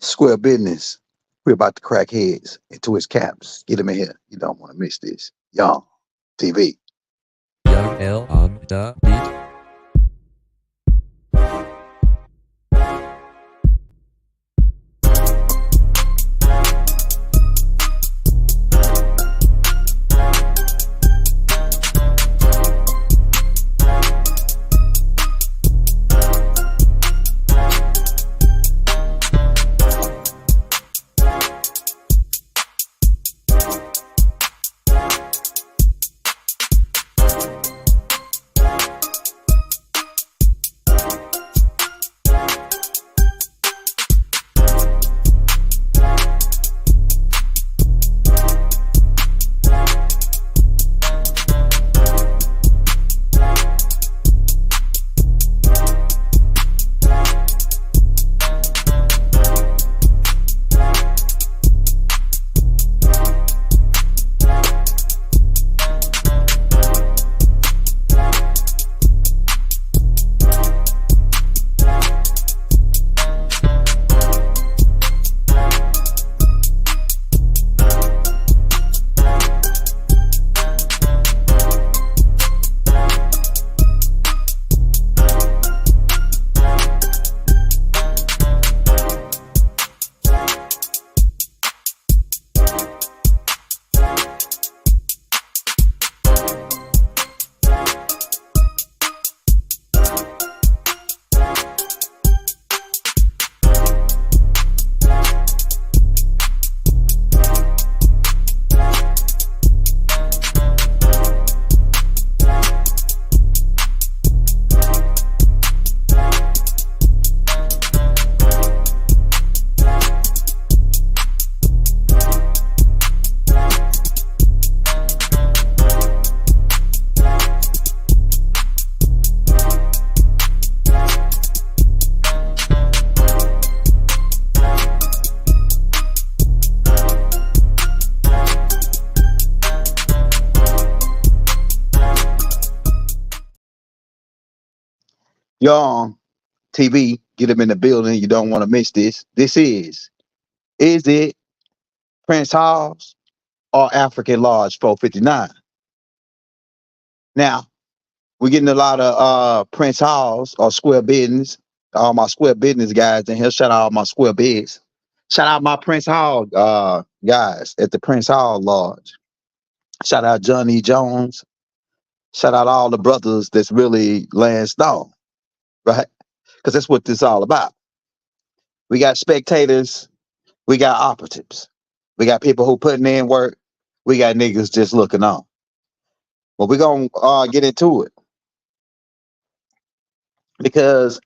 Square business. We're about to crack heads into his caps. Get him in here. You don't want to miss this. Y'all, TV. Young L on the beat. Y'all, TV. Get him in the building. You don't want to miss this. Is it Prince Hall's or African Lodge 459? Now, we're getting a lot of Prince Halls or Square Business. All my Square Business guys in here. Shout out all my Square Biz. Shout out my Prince Hall guys at the Prince Hall Lodge. Shout out Johnny Jones. Shout out all the brothers that's really laying stone, right? Because that's what this all about. We got spectators. We got operatives. We got people who putting in work. We got niggas just looking on. Well, we're going to get into it because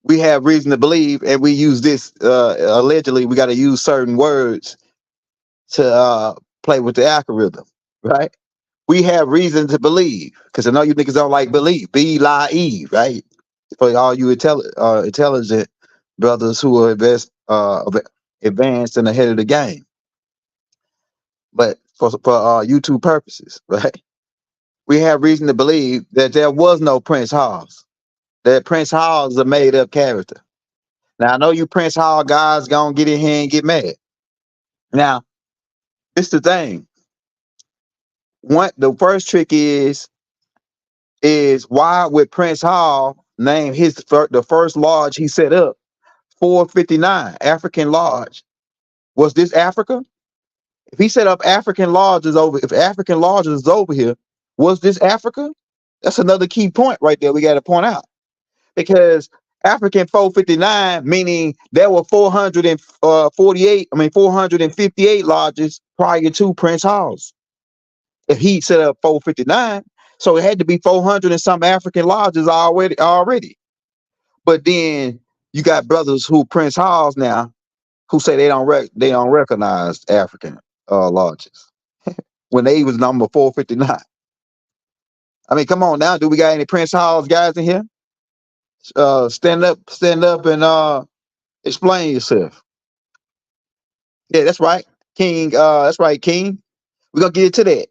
we have reason to believe, and we use this allegedly. We got to use certain words to play with the algorithm, right? We have reason to believe because I know you niggas don't like believe. Be-lie-e, right? For all you intelligent brothers who are advanced and ahead of the game, but for YouTube purposes, right? We have reason to believe that there was no Prince Halls. That Prince Hall is a made up character. Now I know you Prince Hall guys gonna get in here and get mad. Now, it's the thing. The first trick is why would Prince Hall name the first lodge he set up 459 African Lodge? Was this Africa? If he set up African lodges if African lodges is over here, was this Africa? That's another key point right there we got to point out. Because African 459, meaning there were 458 lodges prior to Prince Halls. If he set up 459, so it had to be 400 and some African lodges already. But then you got brothers who Prince Halls now who say they don't recognize African lodges when they was number 459. I mean, come on now. Do we got any Prince Halls guys in here? Stand up and explain yourself. Yeah, that's right, King. That's right, King. We're gonna get into that.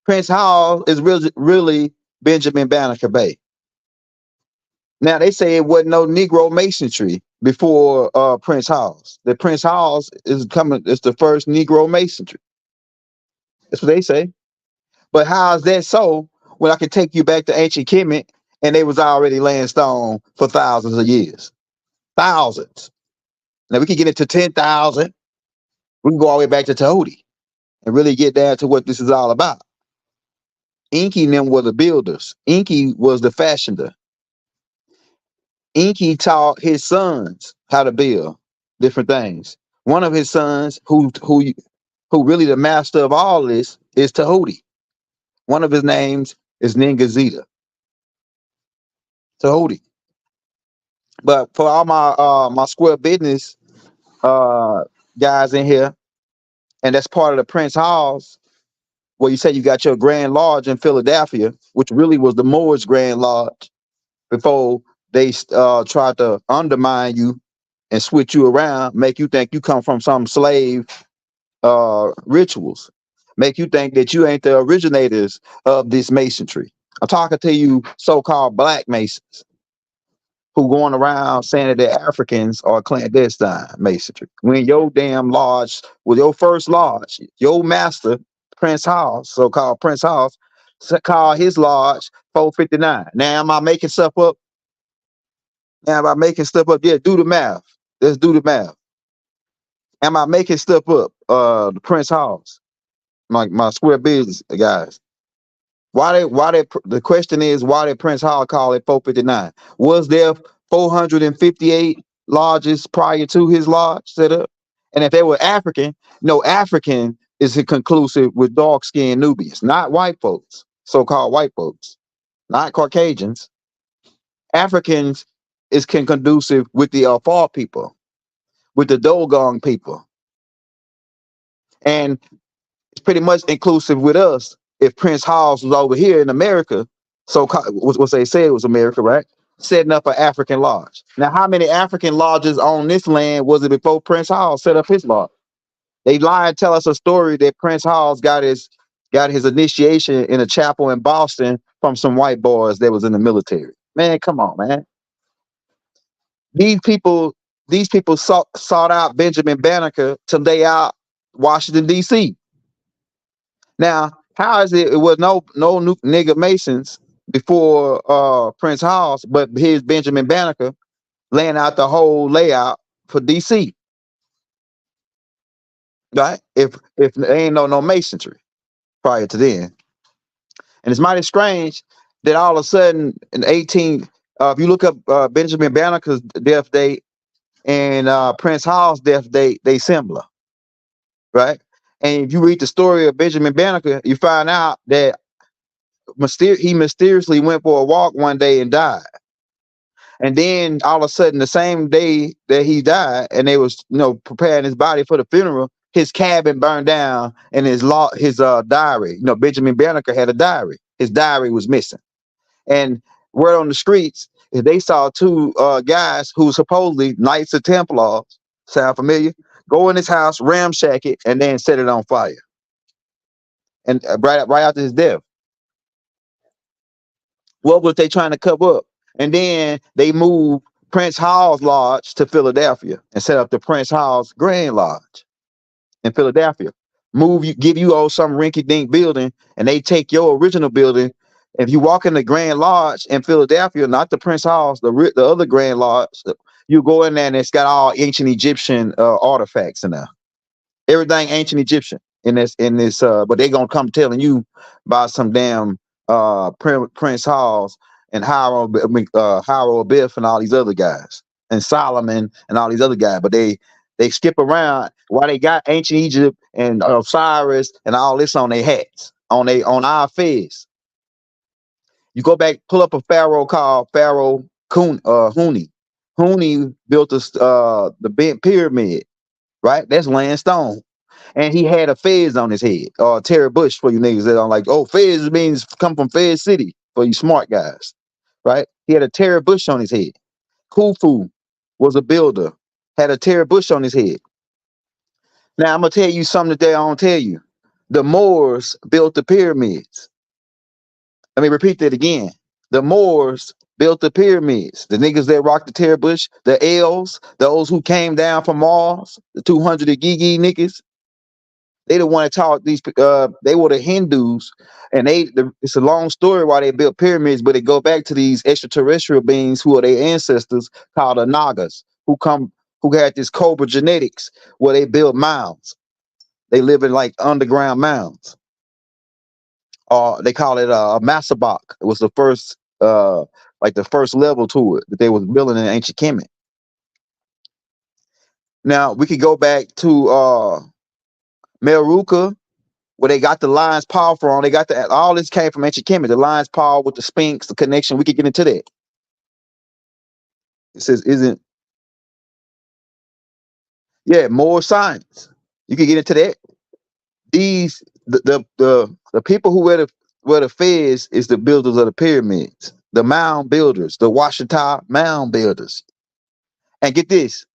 Prince Hall is really Benjamin Banneker Bay. Now they say it wasn't no Negro masonry before Prince Hall's. The Prince Hall's is coming. It's the first Negro masonry. That's what they say. But how is that so? When I can take you back to ancient Kemet and they was already laying stone for thousands of years, thousands. Now we can get into 10,000. We can go all the way back to Tahuti and really get down to what this is all about. Inky and them were the builders. Inky was the fashioner. Inky taught his sons how to build different things. One of his sons, who really the master of all this, is Tahuti. One of his names is Ningazita. Tahuti. But for all my square business uh guys in here, and that's part of the Prince Halls, where you say you got your Grand Lodge in Philadelphia, which really was the Moors Grand Lodge before they tried to undermine you and switch you around, make you think you come from some slave rituals, make you think that you ain't the originators of this masonry. I'm talking to you so-called black masons who going around saying that they're Africans or clandestine masonry. When your damn lodge, well, your first lodge, your master, Prince Hall, so-called Prince Hall, called his lodge 459. Now, am I making stuff up? Now, am I making stuff up? Yeah, do the math. Let's do the math. Am I making stuff up? The Prince Halls, my square business guys. The question is, why did Prince Hall call it 459? Was there 458 lodges prior to his lodge set up? And if they were African, no, African is conclusive with dark skinned Nubians, not white folks, so-called white folks, not Caucasians. Africans is conducive with the Afar people, with the Dogon people. And it's pretty much inclusive with us. If Prince Halls was over here in America, so what they said was America, right? Setting up an African lodge. Now, how many African lodges on this land was it before Prince Hall set up his lodge? They lie and tell us a story that Prince Hall's got his initiation in a chapel in Boston from some white boys that was in the military. Man, come on, man. These people, these people sought out Benjamin Banneker to lay out Washington, D.C. Now, how is it was no new nigga Masons before Prince Hall's, but here's Benjamin Banneker laying out the whole layout for DC, right? If there ain't no masonry prior to then. And it's mighty strange that all of a sudden in 18, if you look up Benjamin Banneker's death date and Prince Hall's death date, they similar, right? And if you read the story of Benjamin Banneker, you find out that he mysteriously went for a walk one day and died. And then all of a sudden, the same day that he died, and they was preparing his body for the funeral, his cabin burned down, and his diary. Benjamin Banneker had a diary. His diary was missing, and word on the streets is they saw two guys who supposedly Knights of Templars. Sound familiar? Go in his house, ramshack it, and then set it on fire. And right after his death. What was they trying to cover up? And then they moved Prince Hall's Lodge to Philadelphia and set up the Prince Hall's Grand Lodge in Philadelphia. Give you all some rinky-dink building, and they take your original building. If you walk in the Grand Lodge in Philadelphia, not the Prince Hall's, the other Grand Lodge, you go in there and it's got all ancient Egyptian artifacts in there. Everything ancient Egyptian in this but they gonna come telling you about some damn Prince Halls and Howard Biff and all these other guys and Solomon and all these other guys, but they skip around why they got ancient Egypt and Osiris and all this on their hats on our fez. You go back, pull up a pharaoh called Pharaoh Huni. Huni built the bent pyramid, right? That's laying stone. And he had a fez on his head, or Terry Bush for you niggas that don't like, oh, fez means come from Fez City for you smart guys, right? He had a Terry Bush on his head. Khufu was a builder, had a Terry Bush on his head. Now, I'm going to tell you something that I don't tell you. The Moors built the pyramids. Let me repeat that again. The Moors built the pyramids. The niggas that rocked the Terror Bush, the L's, those who came down from Mars, the 200 Gigi niggas, they the one that taught these. They were the Hindus, and it's a long story why they built pyramids, but it go back to these extraterrestrial beings who are their ancestors called the Nagas, who had this cobra genetics where they build mounds. They live in like underground mounds. They call it a masabak. It was the first, like the first level to it that they was building in ancient Kemet. Now we could go back to Meruka, where they got the lion's paw from. They got all this came from ancient Kemet. The lion's paw with the Sphinx, the connection. We could get into that. It says, isn't yeah, more science. You could get into that. These the people who were the feds is the builders of the pyramids, the mound builders, the Washita mound builders. And get this,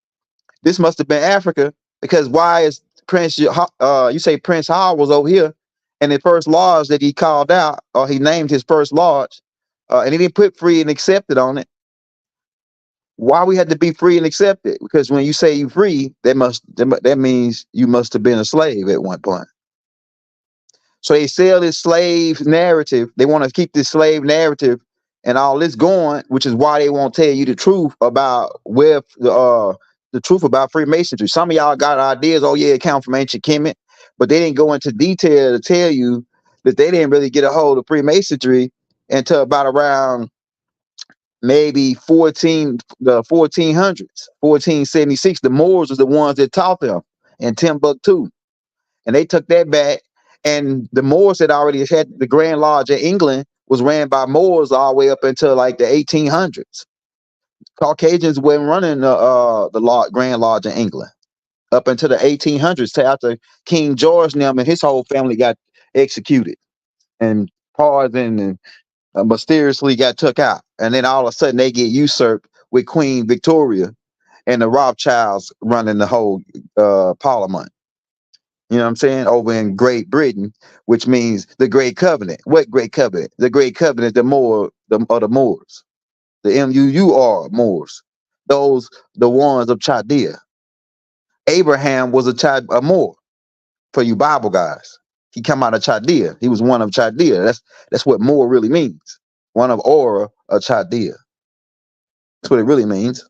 this must have been Africa, because why is you say Prince Hall was over here, and the first lodge that he called out, or he named his first lodge, and he didn't put free and accepted on it. Why we had to be free and accepted? Because when you say you free, that means you must have been a slave at one point. So they sell this slave narrative. They want to keep this slave narrative and all this going, which is why they won't tell you the truth about where the truth about Freemasonry. Some of y'all got ideas. Oh yeah, it comes from ancient Kemet, but they didn't go into detail to tell you that they didn't really get a hold of Freemasonry until about around maybe the 1400s, 1476. The Moors was the ones that taught them in Timbuktu. And they took that back. And the Moors had already had the Grand Lodge in England was ran by Moors all the way up until like the 1800s. Caucasians weren't running the Grand Lodge in England up until the 1800s, after King George and his whole family got executed and pardoned and mysteriously got took out. And then all of a sudden they get usurped with Queen Victoria and the Rothschilds running the whole parliament. You know what I'm saying? Over in Great Britain, which means the Great Covenant. What Great Covenant? The Great Covenant, the Moors, the M-U-U-R Moors. Those, the ones of Chaldea. Abraham was a Moor, for you Bible guys. He come out of Chaldea. He was one of Chaldea. That's what Moor really means. One of Aura of Chaldea. That's what it really means.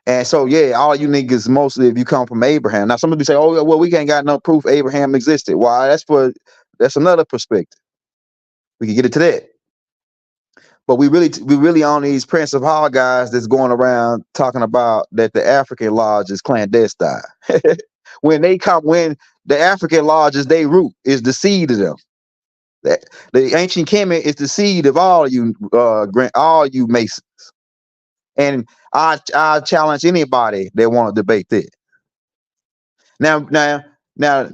And so, yeah, all you niggas, mostly if you come from Abraham. Now, somebody say, oh, well, we ain't got no proof Abraham existed. Why? That's another perspective. We can get into that. But we really on these Prince of Hall guys that's going around talking about that the African lodge is clandestine. when the African lodge is their root, is the seed of them. That the ancient Kemet is the seed of all you Masons. And I challenge anybody that want to debate that. Now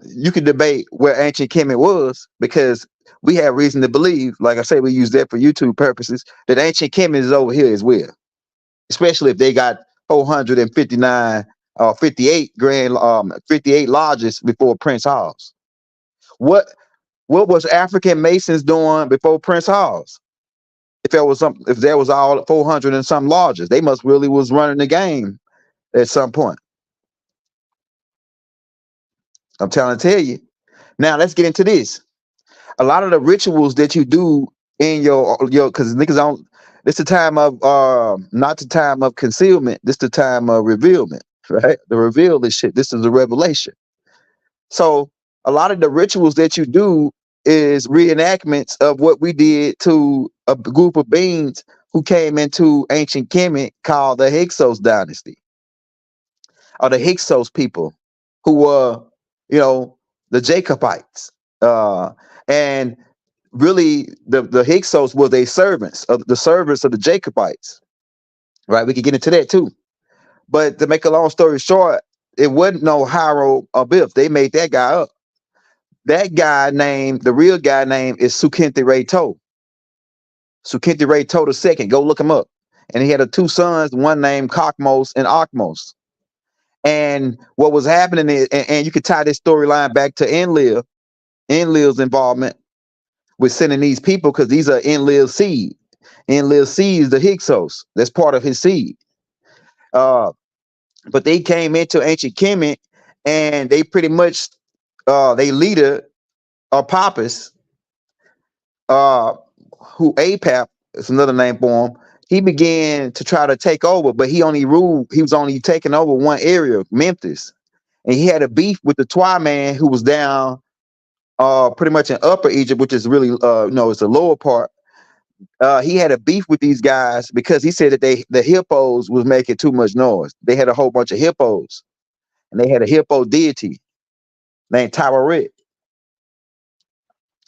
you can debate where ancient Kemet was, because we have reason to believe, like I say, we use that for YouTube purposes, that ancient Kemet is over here as well. Especially if they got 459 or 58 lodges before Prince Hall's. What was African Masons doing before Prince Hall's? If there was all 400 and some lodges, they must really was running the game at some point. I'm trying to tell you. Now let's get into this. A lot of the rituals that you do in your because niggas don't. This the time of not the time of concealment. This the time of revealment, right? The reveal this shit. This is the revelation. So a lot of the rituals that you do is reenactments of what we did to a group of beings who came into ancient Kemet called the Hyksos dynasty, or the Hyksos people, who were, the Jacobites. And really the Hyksos were their servants of the Jacobites. Right? We could get into that too. But to make a long story short, it wasn't no Hiero or Biff. They made that guy up. The real guy name is Sukente Ray To. Sukente Ray To II. Go look him up. And he had two sons, one named Kakmos and Akmos. And what was happening is, and you could tie this storyline back to Enlil's involvement with sending these people, because these are Enlil's seed. in little seeds, the Hyksos. That's part of his seed. Uh, but they came into ancient Kemet, and they pretty much they leader Apophis, uh, who APAP is another name for him. He began to try to take over, but he only ruled. He was only taking over one area, Memphis, and he had a beef with the Twa man who was down pretty much in Upper Egypt, which is really it's the lower part. He had a beef with these guys because he said that the hippos was making too much noise. They had a whole bunch of hippos, and they had a hippo deity named Tyret,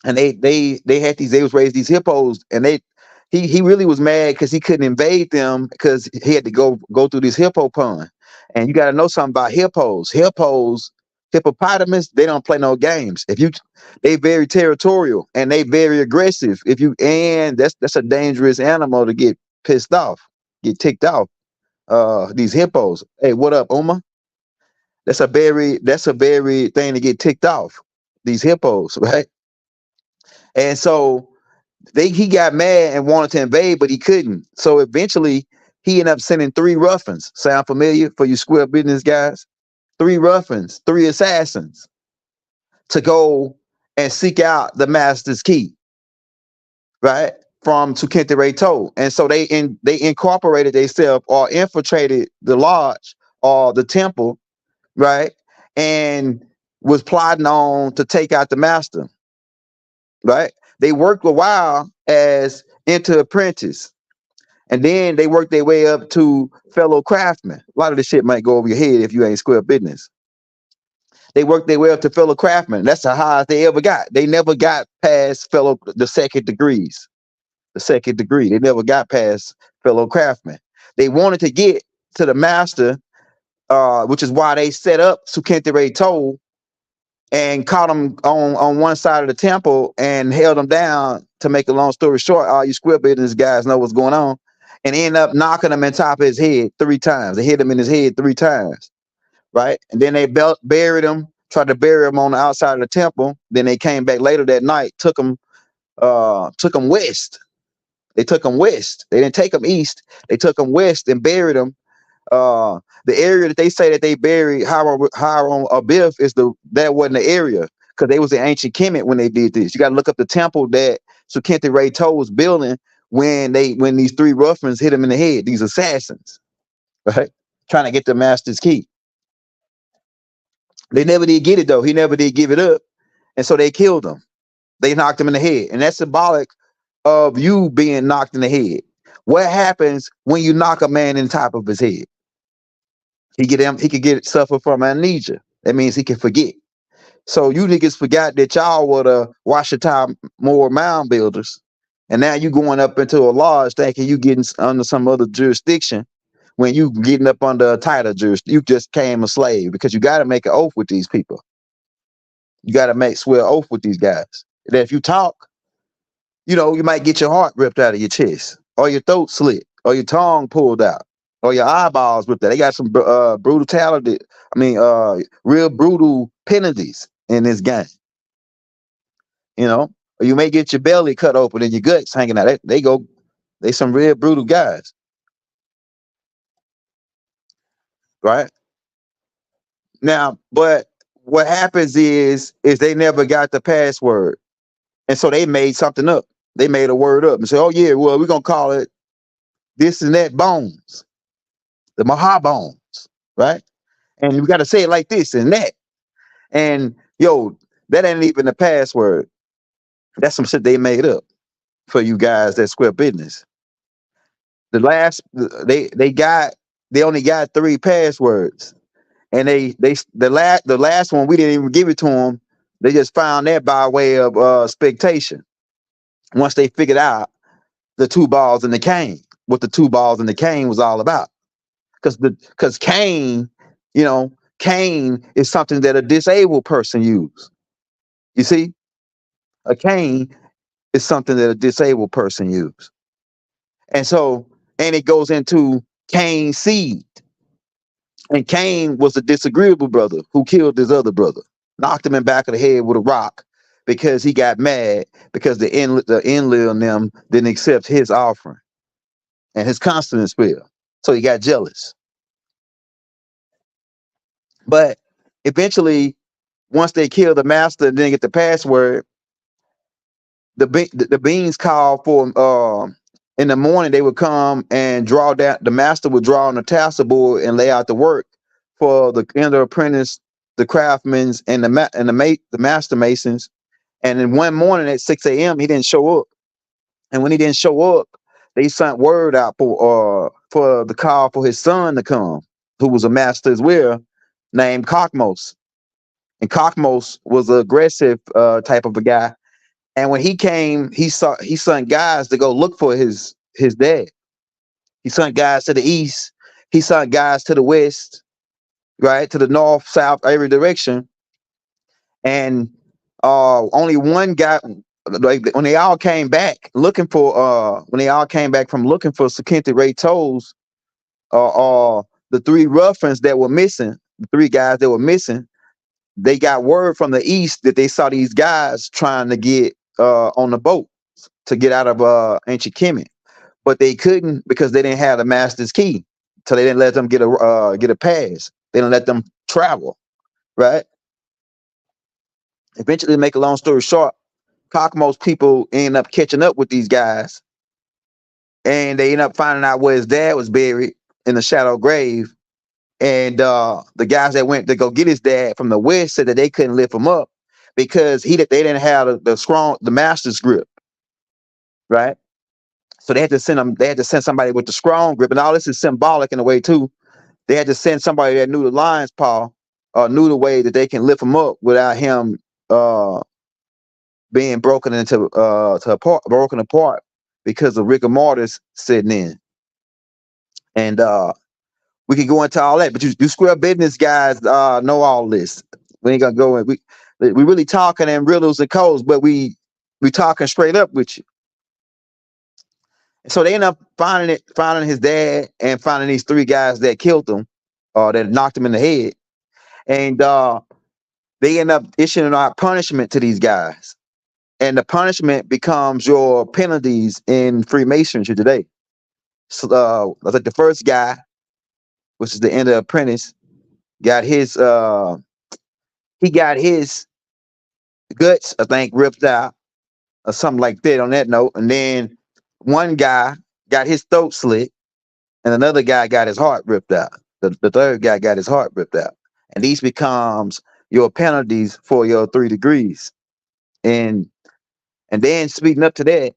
and they had these. They was raised these hippos, and he really was mad because he couldn't invade them because he had to go through this hippo pond. And you got to know something about hippos. Hippopotamus, they don't play no games. They very territorial and they very aggressive. And that's a dangerous animal to get pissed off, get ticked off. These hippos. Hey, what up, Uma? That's a very thing to get ticked off. These hippos, right? And so he got mad and wanted to invade, but he couldn't. So eventually he ended up sending three ruffians. Sound familiar for you square business guys? Three ruffians, three assassins to go and seek out the master's key, right? From Tukente Toe. And so they incorporated themselves or infiltrated the lodge or the temple, right? And was plotting on to take out the master, right? They worked a while as into apprentice, and then they worked their way up to fellow craftsmen. A lot of this shit might go over your head if you ain't square business. They worked their way up to fellow craftsmen. That's the highest they ever got. They never got past the second degrees. The second degree. They never got past fellow craftsmen. They wanted to get to the master, which is why they set up Tukente Toe and caught him on one side of the temple and held him down. To make a long story short, all you square business guys know what's going on, and end up knocking him on top of his head 3 times. They hit him in his head 3 times, right? And then they buried him, tried to bury him on the outside of the temple. Then they came back later that night, took him west. They took him west. They didn't take him east. They took him west and buried him. The area that they say that they buried Hiram Abiff that wasn't the area because they was in ancient Kemet when they did this. You got to look up the temple that Tukente Toe was building when these three ruffians hit him in the head. These assassins, right, trying to get the master's key. They never did get it though. He never did give it up, and so they killed him. They knocked him in the head, and that's symbolic of you being knocked in the head. What happens when you knock a man in the top of his head? He could suffer from amnesia. That means he can forget. So you niggas forgot that y'all were the Washita more mound builders, and now you going up into a lodge thinking you getting under some other jurisdiction when you getting up under a tighter jurisdiction. You just came a slave because you got to make an oath with these people. You got to swear oath with these guys. That if you talk, you might get your heart ripped out of your chest, or your throat slit, or your tongue pulled out, or your eyeballs ripped out. They got some brutality. I mean, real brutal penalties in this game. Or you may get your belly cut open and your guts hanging out. They some real brutal guys, right? Now, but what happens is they never got the password, and so they made something up. They made a word up and said, "Oh yeah, well we're gonna call it this and that bones, the Maha bones, right? And we got to say it like this and that. And that ain't even the password. That's some shit they made up for you guys that square business. The last they only got 3 passwords, and the last one we didn't even give it to them. They just found that by way of expectation. Once they figured out the 2 balls and the cane, what the 2 balls and the cane was all about. Because cane, cane is something that a disabled person use. You see, a cane is something that a disabled person use, and it goes into Cain seed. And Cain was a disagreeable brother who killed his other brother, knocked him in the back of the head with a rock, because he got mad because the Enlil and them didn't accept his offering and his consonants fell. So he got jealous. But eventually, once they killed the master and didn't get the password, the beings called for in the morning they would come and draw down. The master would draw on the tassel board and lay out the work for the inner apprentice, the craftsmen, and the master masons. And then one morning at 6 a.m. he didn't show up. And when he didn't show up, they sent word out for the call for his son to come, who was a master as well, named Cockmos. And Cockmos was an aggressive type of a guy. And when he came, he sent guys to go look for his dad. He sent guys to the east. He sent guys to the west, right, to the north, south, every direction. And only one guy, like when they all came back looking for when they all came back from looking for Sakenti Ray Toes, the three ruffians that were missing, the three guys that were missing, they got word from the east that they saw these guys trying to get on the boat to get out of ancient Kemet, but they couldn't because they didn't have the master's key, so they didn't let them get a pass. They didn't let them travel, right? Eventually, to make a long story short, Cockmo's people end up catching up with these guys, and they end up finding out where his dad was buried in the shallow grave. And the guys that went to go get his dad from the west said that they couldn't lift him up because they didn't have the master's grip, right? So they had to send them. They had to send somebody with the strong grip, and all this is symbolic in a way too. They had to send somebody that knew the lion's paw, knew the way that they can lift him up without him uh, being broken apart because of rigor mortis sitting in. And we can go into all that, but you square business guys know all this. We ain't gonna go in. We really talking in riddles and codes, but we talking straight up with you. So they end up finding his dad and finding these three guys that killed him, that knocked him in the head, and they end up issuing out punishment to these guys, and the punishment becomes your penalties in Freemasonry today. So, like the first guy, which is the end of apprentice, got his he got his guts, I think, ripped out or something like that. On that note, and then one guy got his throat slit, and another guy got his heart ripped out. The third guy got his heart ripped out, and these becomes your penalties for your 3 degrees. And then speeding up to that,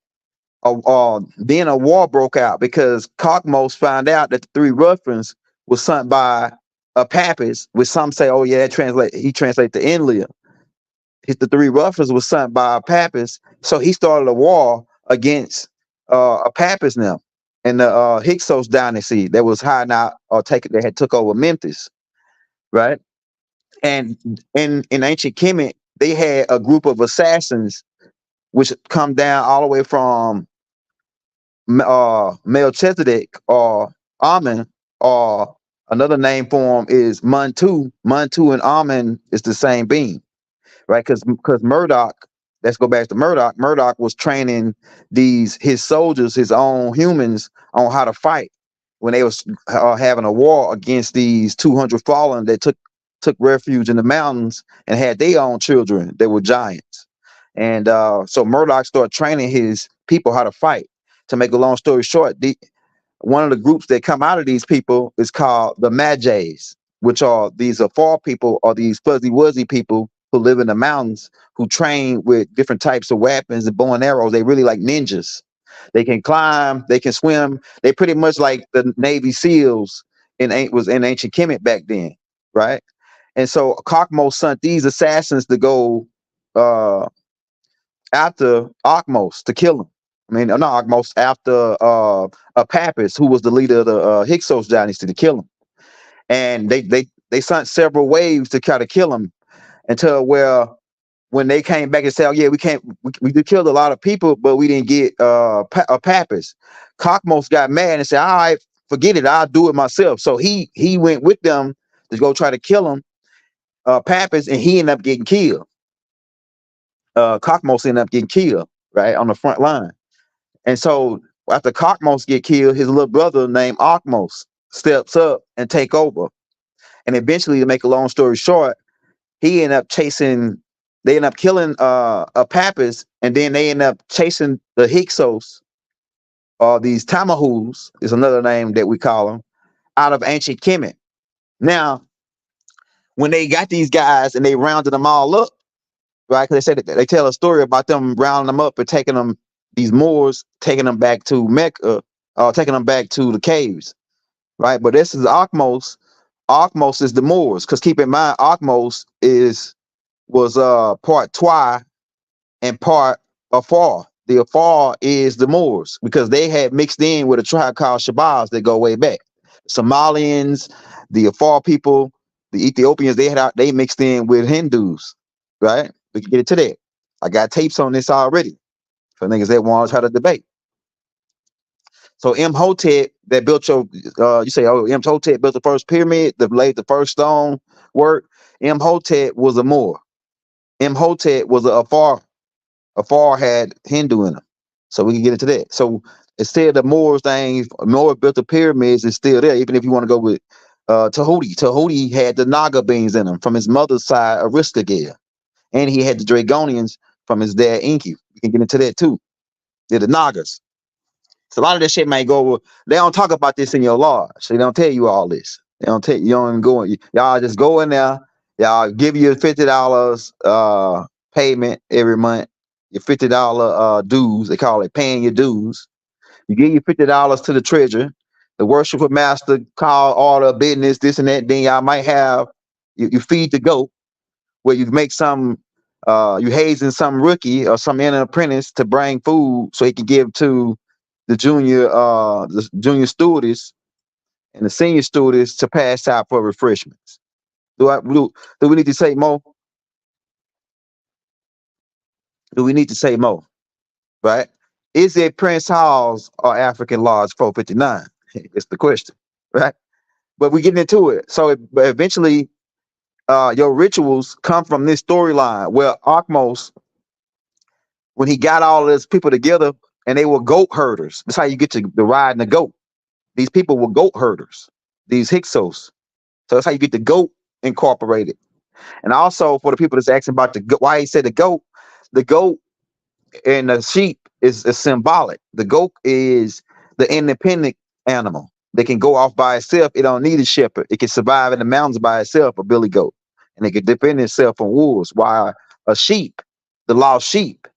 then a war broke out because Cockmos found out that the three ruffians was sent by a Papist, which some say, oh yeah, he translate to Enlil. The three ruffians was sent by a Papist, so he started a war against a Papist now and the Hyksos dynasty that was hiding out or they had took over Memphis, right? And in ancient Kemet, they had a group of assassins which come down all the way from Melchizedek or Amen, or another name for him is Montu. Montu and Amen is the same being, right? Because Murdoch, let's go back to Murdoch. Murdoch was training his soldiers, his own humans, on how to fight when they was having a war against these 200 fallen that took refuge in the mountains and had their own children that were giants. And so Murdoch started training his people how to fight. To make a long story short, one of the groups that come out of these people is called the Magi's, which are these afar people or these fuzzy wuzzy people who live in the mountains who train with different types of weapons and bow and arrows. They really like ninjas. They can climb, they can swim. They pretty much like the Navy SEALs was in ancient Kemet back then, right? And so Cockmos sent these assassins to go after Ockmos to kill him. I mean, not Ockmos, after a Papist who was the leader of the Hyksos dynasty to kill him. And they sent several waves to try to kill him until where when they came back and said, oh yeah, we did kill a lot of people, but we didn't get a Papist. Cockmos got mad and said, all right, forget it, I'll do it myself. So he went with them to go try to kill him, Papist, and he ended up getting killed. Cockmos ended up getting killed right on the front line. And so after Cockmos get killed, his little brother named Ockmos steps up and take over. And eventually, to make a long story short, he ended up chasing. They end up killing a Pappas, and then they end up chasing the Hyksos, or these Tamahus is another name that we call them, out of ancient Kemet. Now, when they got these guys and they rounded them all up, right? Because they said that they tell a story about them rounding them up and taking them, these Moors, taking them back to Mecca, taking them back to the caves, right? But this is Ockmos. Ockmos is the Moors, because keep in mind, Ockmos was part Twi and part Afar. The Afar is the Moors because they had mixed in with a tribe called Shabazz that go way back. Somalians, the Afar people, the Ethiopians, they mixed in with Hindus, right? We can get into that. I got tapes on this already for niggas that want to try to debate. So Imhotep that built your, you say, oh, Imhotep built the first pyramid, that laid the first stone work. Imhotep was a Moor. Imhotep was a Afar. Afar had Hindu in them. So we can get into that. So instead of the Moors thing, Moor built the pyramids, is still there, even if you want to go with Tahuti. Tahuti had the Naga beings in him from his mother's side, Aristogale. And he had the Dragonians from his dad, Enki. We can get into that too. They're the Nagas. So a lot of this shit might go over. They don't talk about this in your lodge. So they don't tell you all this. They don't tell you. You don't even go in. Y'all just go in there. Y'all give you $50 payment every month. Your $50 dues. They call it paying your dues. You give your $50 to the treasurer. The worshiper master call order business, this and that. Then y'all might have you feed the goat, where you make some you hazing some rookie or some inner apprentice to bring food so he can give to the junior students and the senior students to pass out for refreshments. Do we need to say more? Do we need to say more? Right? Is it Prince Hall's or African Lodge 459? It's the question, right? But we getting into it. So but eventually, your rituals come from this storyline where Akmos, when he got all of his people together, and they were goat herders. That's how you get to the riding the goat. These people were goat herders, these Hyksos. So that's how you get the goat incorporated. And also for the people that's asking about why he said the goat and the sheep is symbolic. The goat is the independent animal. They can go off by itself. It don't need a shepherd. It can survive in the mountains by itself, a billy goat. And it can defend itself from wolves. While a sheep, the lost sheep,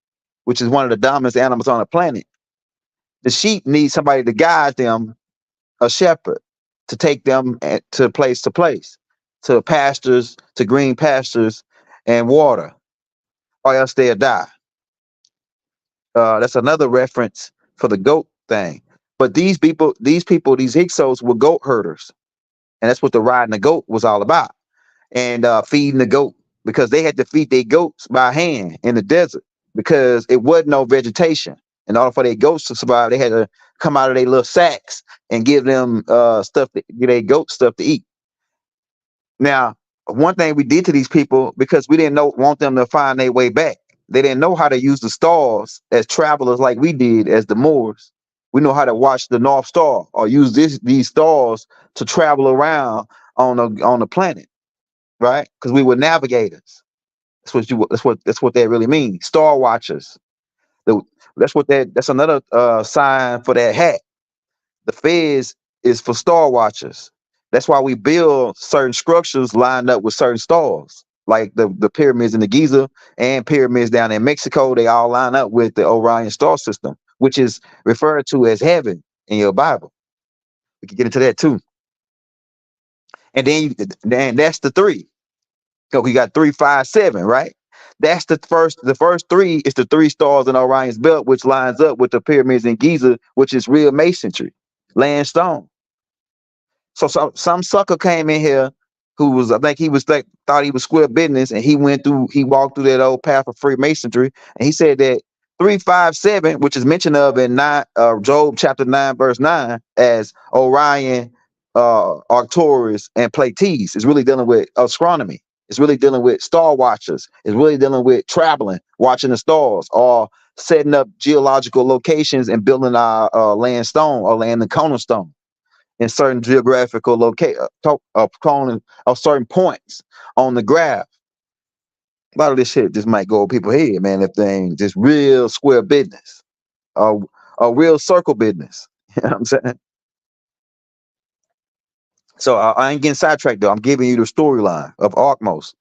which is one of the dominant animals on the planet, the sheep need somebody to guide them, a shepherd, to take them to place, to pastures, to green pastures and water, or else they'll die. That's another reference for the goat thing. But these Hyksos were goat herders, and that's what the riding the goat was all about, and feeding the goat, because they had to feed their goats by hand in the desert because it wasn't no vegetation. In order for their goats to survive, they had to come out of their little sacks and give them give their goat stuff to eat. Now, one thing we did to these people, because we didn't want them to find their way back. They didn't know how to use the stars as travelers like we did as the Moors. We know how to watch the North Star or use these stars to travel around on the planet, right? Because we were navigators. That's what that really means. Star watchers. The, that's another sign for that hat. The fez is for star watchers. That's why we build certain structures lined up with certain stars, like the pyramids in the Giza and pyramids down in Mexico. They all line up with the Orion star system, which is referred to as heaven in your Bible. We can get into that too. And then that's the three. So we got 357, right? That's the first three is the three stars in Orion's belt, which lines up with the pyramids in Giza, which is real masonry, laying stone. So some sucker came in here who was, I think he was like, thought he was square business, and he walked through that old path of Freemasonry, and he said that 357, which is mentioned of in Job chapter 9, verse 9, as Orion, Arcturus, and Plates, is really dealing with astronomy. It's really dealing with star watchers. It's really dealing with traveling, watching the stars, or setting up geological locations and building our land stone or land the cornerstone in certain geographical certain points on the graph. A lot of this shit just might go over people's head, man, if they ain't just real square business, or real circle business. You know what I'm saying? So I ain't getting sidetracked though. I'm giving you the storyline of Arkmos,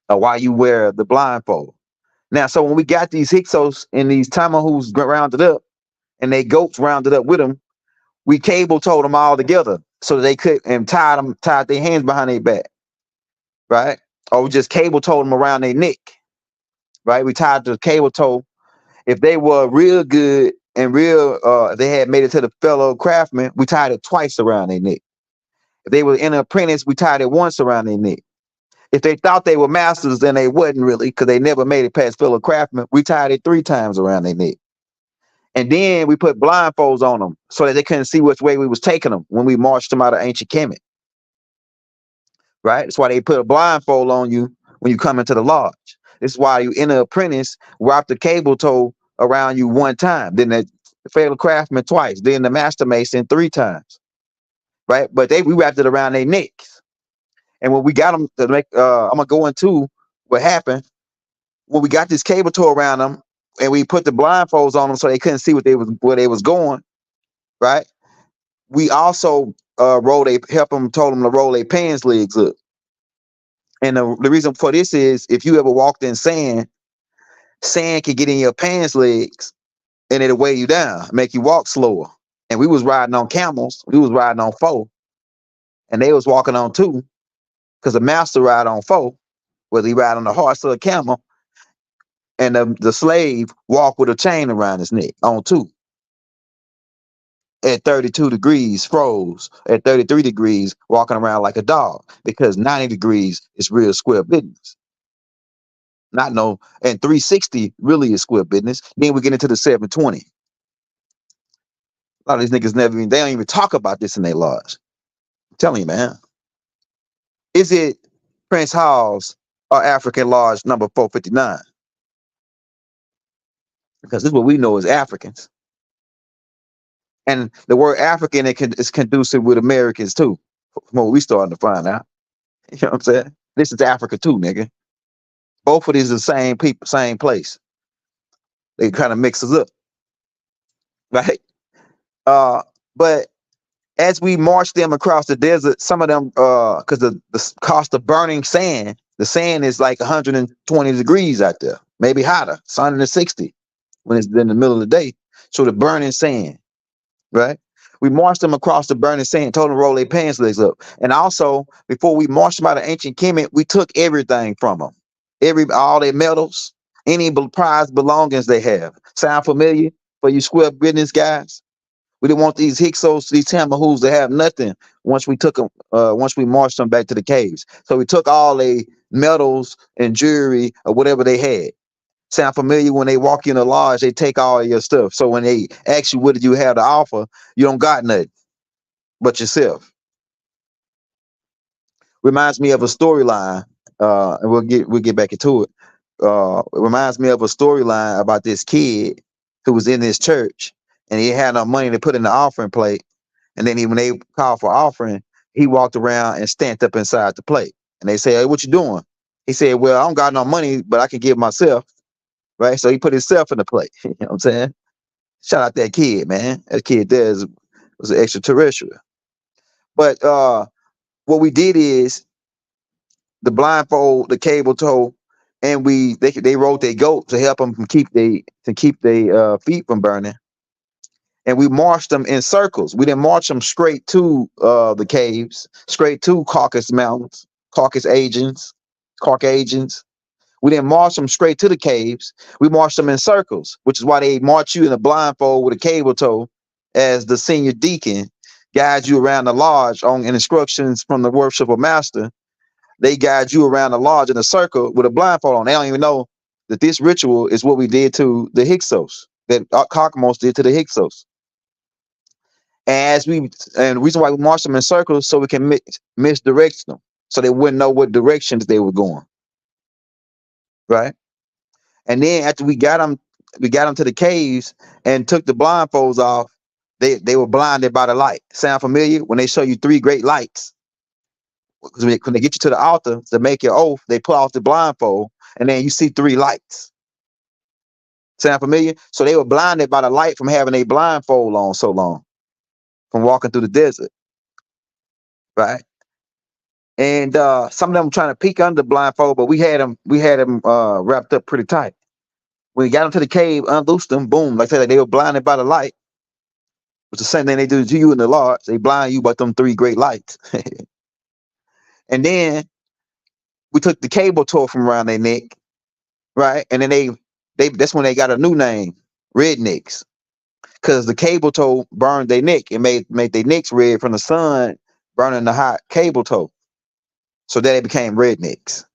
why you wear the blindfold. Now, so when we got these Hyksos and these Tamahus rounded up and they goats rounded up with them, we cable told them all together so that they could and tied their hands behind their back, right? Or we just cable told them around their neck, right? We tied the cable toe. If they were real good and real, they had made it to the fellow craftsmen, we tied it twice around their neck. If they were in an apprentice, we tied it once around their neck. If they thought they were masters, then they wasn't really, because they never made it past fellow craftsmen. We tied it 3 times around their neck. And then we put blindfolds on them so that they couldn't see which way we was taking them when we marched them out of ancient Kemet. Right? That's why they put a blindfold on you when you come into the lodge. This is why you in the apprentice wrap the cable toe around you 1 time, then the fellow craftsman twice, then the master mason 3 times. Right? But we wrapped it around their necks. And when we got them to make, I'm gonna go into what happened when we got this cable toe around them, and we put the blindfolds on them so they couldn't see where they was going. Right? We also told them to roll their pants legs up. And the reason for this is if you ever walked in sand, sand can get in your pants legs and it'll weigh you down, make you walk slower. And we was riding on camels, we was riding on 4, and they was walking on 2, because the master ride on 4, whether he ride on the horse or a camel, and the slave walk with a chain around his neck on 2. At 32 degrees, froze. At 33 degrees, walking around like a dog, because 90 degrees is real square business. Not no, and 360 really is square business. Then we get into the 720. A lot of these niggas they don't even talk about this in their lodge. I'm telling you, man. Is it Prince Hall's or African Lodge number 459? Because this is what we know as Africans. And the word African is conducive with Americans too. From what we starting to find out. You know what I'm saying? This is Africa too, nigga. Both of these are the same people, same place. They kind of mix us up. Right? But as we march them across the desert, some of them, because the cost of burning sand, the sand is like 120 degrees out there, maybe hotter. It's 160 when it's in the middle of the day. So the burning sand, right? We marched them across the burning sand, told them to roll their pants legs up. And also, before we marched them out of ancient Kemet, we took everything from them, all their medals, any prized belongings they have. Sound familiar for you square business guys? We didn't want these Hyksos, these Tamahus to have nothing once we took them, once we marched them back to the caves. So we took all their medals and jewelry or whatever they had. Sound familiar? When they walk in the lodge, they take all your stuff. So when they ask you what did you have to offer, you don't got nothing but yourself. Reminds me of a storyline, and we'll get back into it. It reminds me of a storyline about this kid who was in this church and he had no money to put in the offering plate. And then when they called for offering, he walked around and stamped up inside the plate. And they said, "Hey, what you doing?" He said, "Well, I don't got no money, but I can give myself." Right? So he put himself in the plate. You know what I'm saying? Shout out that kid, man. That kid there was an extraterrestrial. But what we did is the blindfold, the cable toe, and they rode their goat to help them keep their feet from burning. And we marched them in circles. We didn't march them straight to the caves, straight to Caucasus Mountains, Caucasians. We didn't march them straight to the caves. We marched them in circles, which is why they march you in a blindfold with a cable toe as the senior deacon guides you around the lodge on instructions from the worshipful master. They guide you around the lodge in a circle with a blindfold on. They don't even know that this ritual is what we did to the Hyksos, that Kakmos did to the Hyksos. And the reason why we march them in circles so we can misdirect them. so they wouldn't know what directions they were going, right? And then after we got them to the caves and took the blindfolds off. They were blinded by the light. Sound familiar? When they show you three great lights, because when they get you to the altar to make your oath, they pull off the blindfold, and then you see three lights. Sound familiar? So they were blinded by the light from having a blindfold on so long, from walking through the desert, right? And some of them were trying to peek under the blindfold, but we had them wrapped up pretty tight. When we got them to the cave, unloosed them, boom, like I said, like they were blinded by the light. It's the same thing they do to you in the Lord. They blind you by them three great lights. And then we took the cable tore from around their neck, right? And then they that's when they got a new name, rednecks. Because the cable toe burned their neck. It made their necks red from the sun burning the hot cable toe. So then they became rednecks,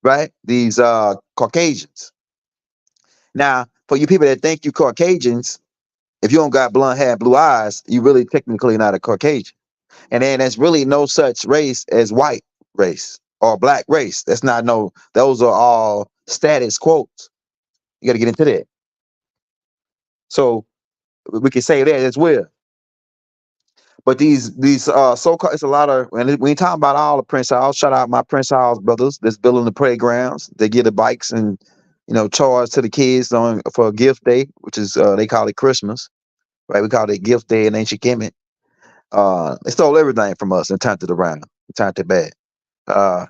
right? These Caucasians. Now, for you people that think you Caucasians, if you don't got blonde hair, blue eyes, you really technically not a Caucasian. And then there's really no such race as white race or black race. That's not no, those are all status quotes. You got to get into that. So we can say that as well. But these so-called, it's a lot of, and when you talk about all the Prince House, shout out my Prince House brothers that's building the playgrounds. They get the bikes and charge to the kids on for a gift day, which is they call it Christmas, right? We call it gift day in ancient Kemet. They stole everything from us and turned it around, turned it back. Uh,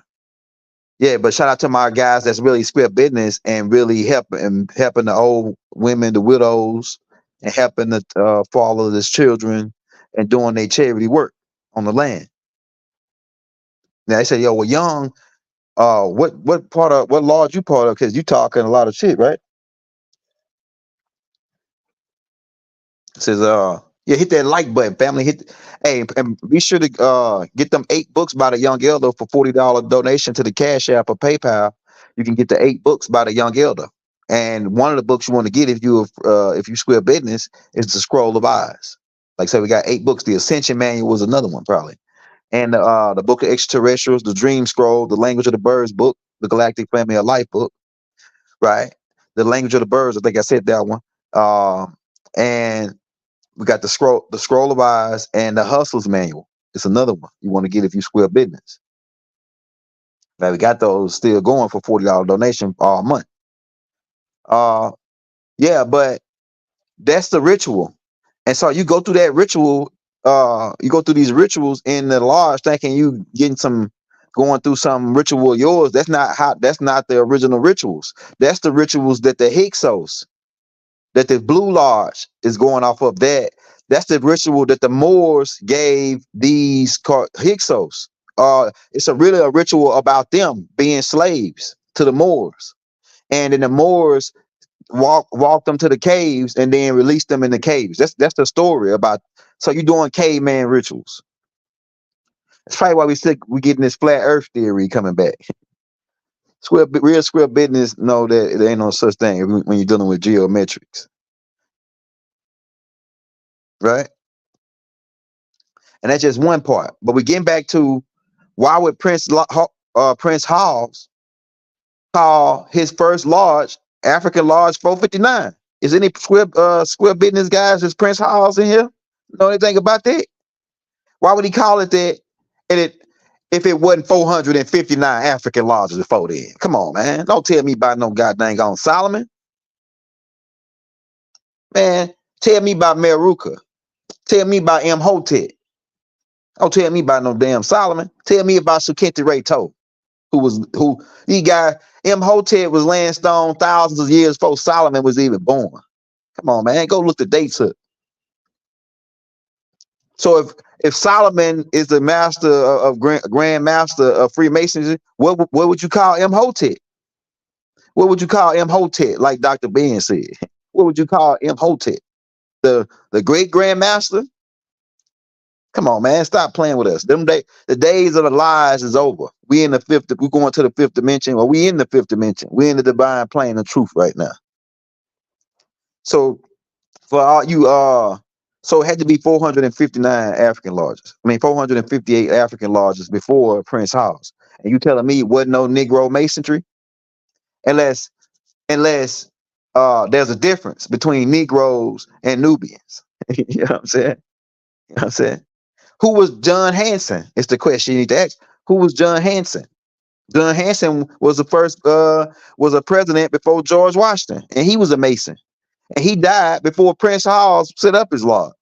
yeah, but shout out to my guys that's really square business and really helping the old women, the widows, and helping the fatherless children and doing their charity work on the land. Now they say, yo, well, young, what lodge you part of? Because you talking a lot of shit, right? It says, yeah, hit that like button, family. Hey, and be sure to get them 8 books by the young elder for $40 donation to the Cash App or PayPal. You can get the 8 books by the young elder. And one of the books you want to get if you square business is the Scroll of Eyes. Like I said, we got 8 books. The Ascension Manual was another one probably, and the Book of Extraterrestrials, the Dream Scroll, the Language of the Birds book, the Galactic Family of Life book, right? The Language of the Birds. I think I said that one. And we got the Scroll of Eyes, and the Hustler's Manual. It's another one you want to get if you square business. Now we got those still going for $40 donation all month. Uh, yeah, but that's the ritual. And so you go through that ritual, you go through these rituals in the lodge thinking you getting some going through some ritual of yours. That's not the original rituals. That's the rituals that the Hyksos, that the Blue Lodge is going off of. That's the ritual that the Moors gave these Hyksos. It's really a ritual about them being slaves to the Moors. And then the Moors walk them to the caves and then release them in the caves. That's the story about. So you're doing caveman rituals. That's probably why we getting this flat Earth theory coming back. Real square business know that it ain't no such thing when you're dealing with geometrics, right? And that's just one part. But we're getting back to why would Prince Hall's call his first lodge African Lodge 459? Is any square business guys? Is Prince Hall's in here? Know anything about that? Why would he call it that? And if it wasn't 459 African lodges before then? Come on, man. Don't tell me about no goddamn on Solomon. Man, tell me about Meruka. Tell me about Imhotep. Don't tell me about no damn Solomon. Tell me about Sukenti Reto, who he got. Imhotep was laying stone thousands of years before Solomon was even born. Come on, man. Go look the dates up. So if Solomon is the master of grand master of Freemasonry, what would you call Imhotep? What would you call Imhotep? Like Dr. Ben said, what would you call Imhotep? The great grand master? Come on, man, stop playing with us. The days of the lies is over. We in the fifth. We're going to the fifth dimension, or we in the fifth dimension. We in the divine plane of truth right now. So for all you So it had to be 459 African lodges. I mean, 458 African lodges before Prince Hals. And you telling me it wasn't no Negro masonry? Unless there's a difference between Negroes and Nubians. You know what I'm saying? You know what I'm saying? Who was John Hanson? It's the question you need to ask. Who was John Hanson? John Hanson was the first was a president before George Washington, and he was a Mason. And he died before Prince Hals set up his lodge.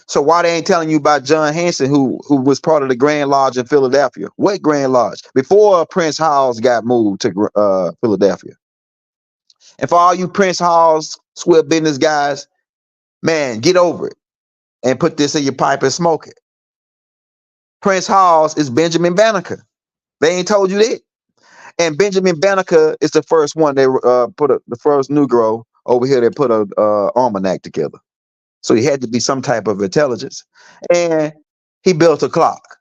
So why they ain't telling you about John Hanson, who was part of the Grand Lodge in Philadelphia? What Grand Lodge? Before Prince Hals got moved to Philadelphia. And for all you Prince Hals square business guys, man, get over it and put this in your pipe and smoke it. Prince Hals is Benjamin Banneker. They ain't told you that. And Benjamin Banneker is the first one they the first Negro over here that put a almanac together. So he had to be some type of intelligence. And he built a clock.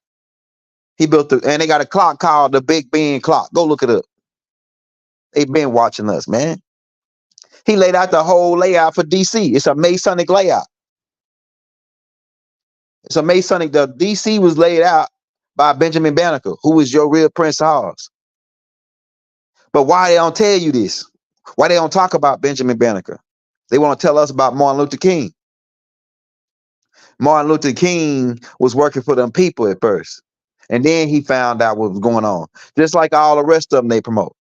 And they got a clock called the Big Ben clock. Go look it up. They've been watching us, man. He laid out the whole layout for DC. It's a Masonic layout. It's a Masonic. The DC was laid out by Benjamin Banneker, who was your real Prince Hals. But why they don't tell you this? Why they don't talk about Benjamin Banneker? They want to tell us about Martin Luther King. Martin Luther King was working for them people at first. And then he found out what was going on. Just like all the rest of them they promote.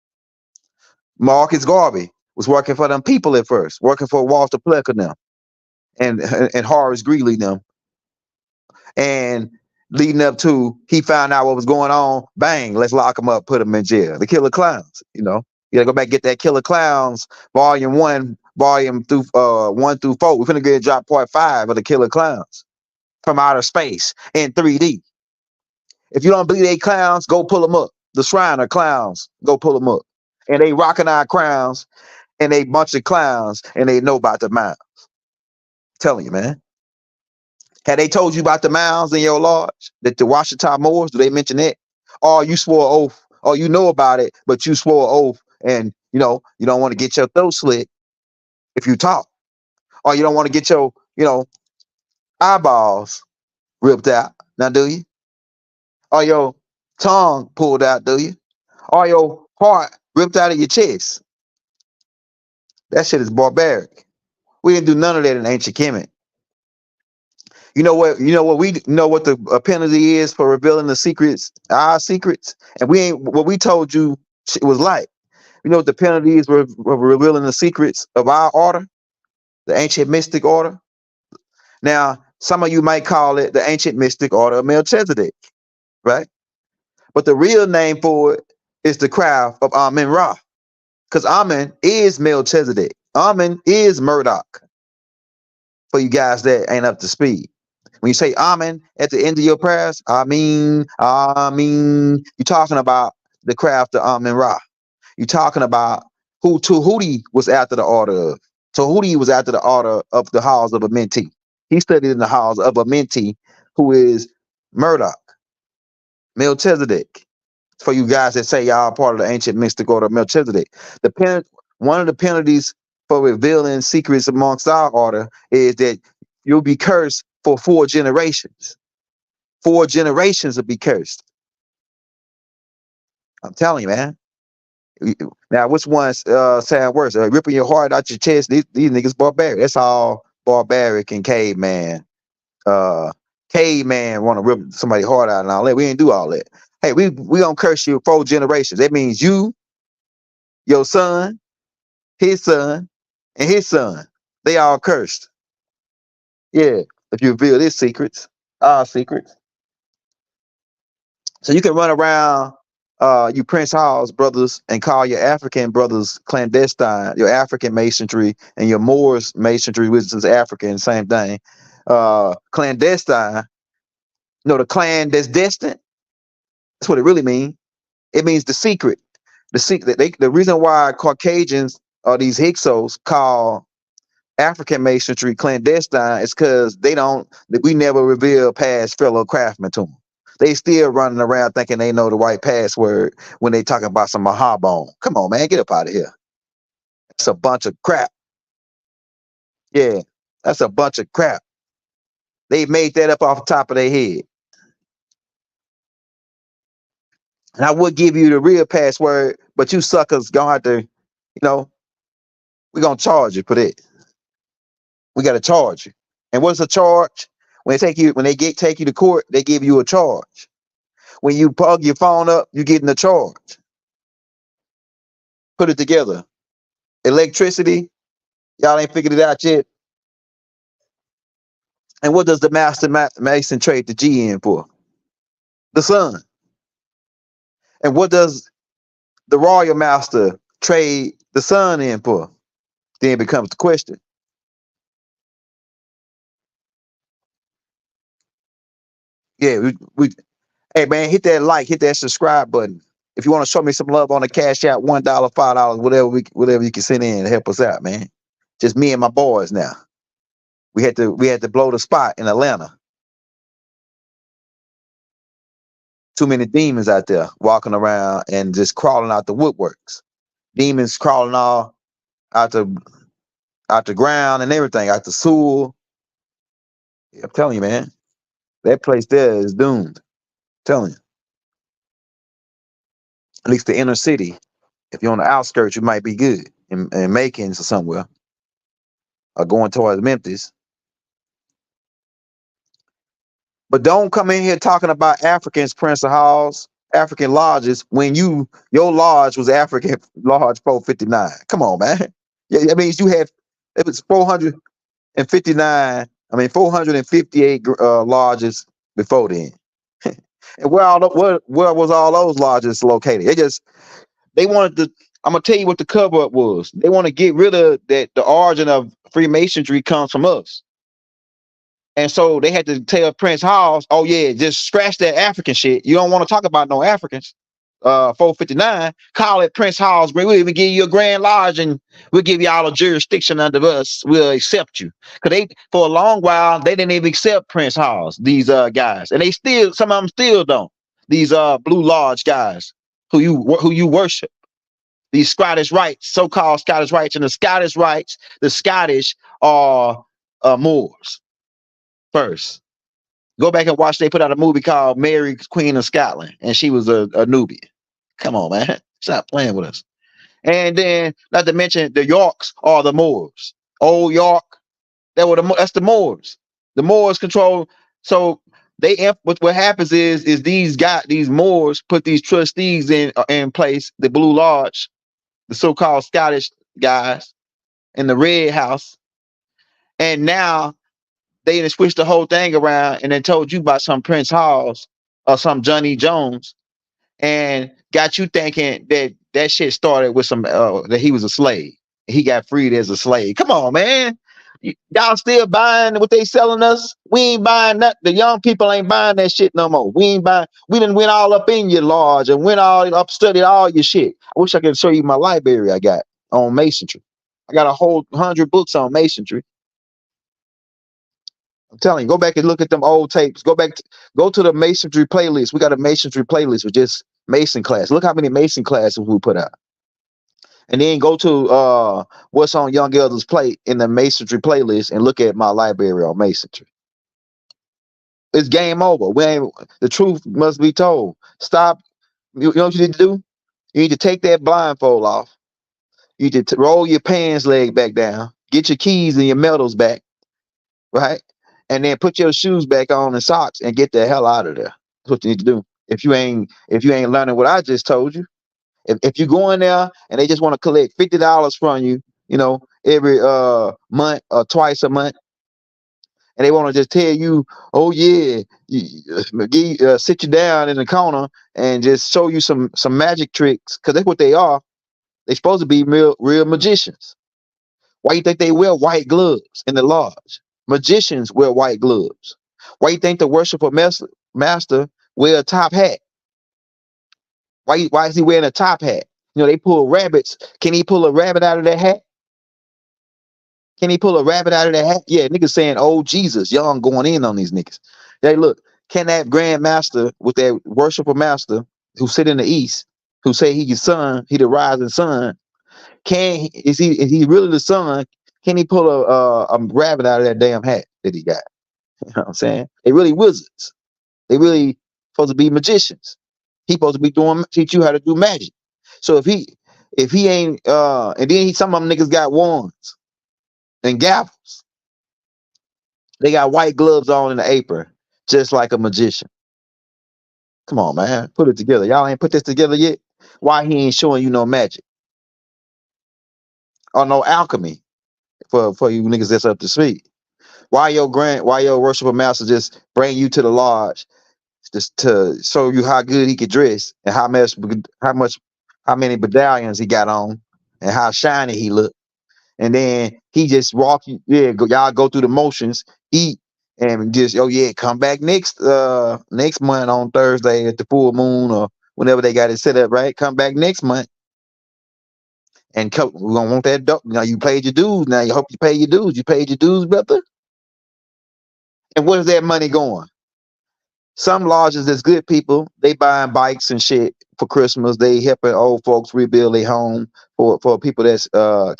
Marcus Garvey was working for them people at first, working for Walter Pleck and them and Horace Greeley them. And leading up to he found out what was going on, bang, let's lock him up, put him in jail. The Killer Clowns, you know. You gotta go back and get that Killer Clowns, volume 1, volume through 1 through 4. We're finna get drop part 5 of the Killer Clowns from outer space in 3D. If you don't believe they clowns, go pull them up. The Shriner clowns, go pull them up. And they rocking our crowns, and they bunch of clowns, and they know about the mounds. Telling you, man. Had they told you about the mounds in your lodge, that the Washita Moors, do they mention that? Or you swore an oath, or you know about it, but you swore an oath, and you know you don't want to get your throat slit if you talk, or you don't want to get your eyeballs ripped out. Now, do you? Or your tongue pulled out, do you? Or your heart ripped out of your chest? That shit is barbaric. We didn't do none of that in ancient Kemet. You know what? You know what we know what the penalty is for revealing the secrets, our secrets, and we ain't what we told you it was like. You know what the penalty is for revealing the secrets of our order, the ancient mystic order. Now, some of you might call it the ancient mystic order of Melchizedek, right? But the real name for it is the craft of Amen Ra, because Amen is Melchizedek. Amen is Murdoch. For you guys that ain't up to speed. When you say Amen at the end of your prayers, you're talking about the craft of Amen Ra. You're talking about who Tahuti was after the order of. Tahuti was after the order of the halls of Amenti. He studied in the halls of Amenti, who is Murdoch, Melchizedek. For you guys that say y'all are part of the ancient mystic order of Melchizedek. One of the penalties for revealing secrets amongst our order is that you'll be cursed for 4 generations. 4 generations will be cursed. I'm telling you, man. Now, which ones sound worse? Ripping your heart out your chest? These niggas barbaric. That's all barbaric and caveman. Caveman want to rip somebody's heart out and all that. We ain't do all that. Hey, we gonna curse you 4 generations. That means you, your son, his son, and his son. They all cursed. Yeah, if you reveal his secrets, our secrets. So you can run around, you Prince Hall's brothers, and call your African brothers clandestine, your African masonry and your Moors masonry, which is African, same thing. Clandestine, the clan that's destined. That's what it really means. It means the secret. The secret. The reason why Caucasians or these Hyksos call African masonry clandestine is because we never reveal past fellow craftsmen to them. They still running around thinking they know the right password when they talking about some Mahabone. Come on, man, get up out of here. It's a bunch of crap. Yeah. That's a bunch of crap. They made that up off the top of their head. And I would give you the real password, but you suckers gonna have to, we're gonna charge you for that. We gotta charge you. And what's a charge? When they take you to court, they give you a charge. When you plug your phone up, you're getting a charge. Put it together. Electricity, y'all ain't figured it out yet. And what does the master mason trade the G in for? The sun. And what does the royal master trade the sun in for? Then becomes the question. Yeah, hey man, hit that like, hit that subscribe button. If you want to show me some love on the cash out, $1, $5, whatever you can send in to help us out, man. Just me and my boys now. We had to blow the spot in Atlanta. Too many demons out there walking around and just crawling out the woodworks. Demons crawling all out the ground and everything, out the sewer. Yeah, I'm telling you, man, that place there is doomed. I'm telling you. At least the inner city. If you're on the outskirts, you might be good in Macon or somewhere, or going towards Memphis. But don't come in here talking about Africans, Prince of Halls, African lodges when your lodge was African Lodge 459. Come on, man. Yeah, that means it was 459. I mean 458 lodges before then. And where was all those lodges located? They wanted to. I'm gonna tell you what the cover up was. They want to get rid of that. The origin of Freemasonry comes from us. And so they had to tell Prince Hall, oh yeah, just scratch that African shit. You don't want to talk about no Africans. 459, call it Prince Hall's. We'll even give you a grand lodge and we'll give you all a jurisdiction under us. We'll accept you. Cause for a long while, they didn't even accept Prince Hall's, these guys. And some of them still don't. These Blue Lodge guys who you worship. These Scottish rites, so-called Scottish rites, and the Scottish are Moors first. Go back and watch. They put out a movie called Mary, Queen of Scotland, and she was a Nubian. Come on, man. Stop playing with us. And then, not to mention, the Yorks are the Moors. Old York, that's the Moors. The Moors control. So what happens is these Moors put these trustees in place, the Blue Lodge, the so-called Scottish guys, in the Red House, and now they done switched the whole thing around and then told you about some Prince Halls or some Johnny Jones and got you thinking that shit started with that he was a slave. He got freed as a slave. Come on, man. Y'all still buying what they selling us? We ain't buying that. The young people ain't buying that shit no more. We ain't buying. We done went all up in your lodge and went all up, studied all your shit. I wish I could show you my library I got on masonry. I got a whole 100 books on masonry. I'm telling you, go back and look at them old tapes. Go to the masonry playlist. We got a masonry playlist with just Mason class. Look how many Mason classes we put out. And then go to what's on Young Elders plate in the masonry playlist and look at my library on masonry. It's game over. The truth must be told. Stop. You know what you need to do? You need to take that blindfold off. You need to roll your pants leg back down. Get your keys and your medals back. Right? And then put your shoes back on and socks and get the hell out of there. That's what you need to do. If you ain't learning what I just told you, if you go in there and they just want to collect $50 from you, every month or twice a month, and they want to just tell you, oh yeah, sit you down in the corner and just show you some magic tricks, because that's what they are. They're supposed to be real magicians. Why you think they wear white gloves in the lodge? Magicians wear white gloves. Why you think the worshiper master wear a top hat? Why is he wearing a top hat? They pull rabbits. Can he pull a rabbit out of that hat? Can he pull a rabbit out of that hat? Yeah, niggas saying, oh Jesus, y'all going in on these niggas. Hey, look, can that grand master with that worshiper master who sit in the east, who say he the rising sun, is he really the sun? Can he pull a rabbit out of that damn hat that he got? You know what I'm saying? They really wizards. They really supposed to be magicians. He supposed to be doing teach you how to do magic. So if he ain't and then some of them niggas got wands and gavels. They got white gloves on in the apron, just like a magician. Come on, man. Put it together. Y'all ain't put this together yet. Why he ain't showing you no magic or no alchemy for you niggas that's up to speed? Why your worshipful master just bring you to the lodge just to show you how good he could dress and how many medallions he got on and how shiny he looked. And then he just walk you, y'all go through the motions, eat, and just come back next month on Thursday at the full moon or whenever they got it set up, right? Come back next month and we're gonna want that dope. Now you paid your dues. Now you hope you pay your dues. You paid your dues, brother. And where's that money going? Some lodges that's good people, they buying bikes and shit for Christmas. They helping old folks rebuild their home for people that's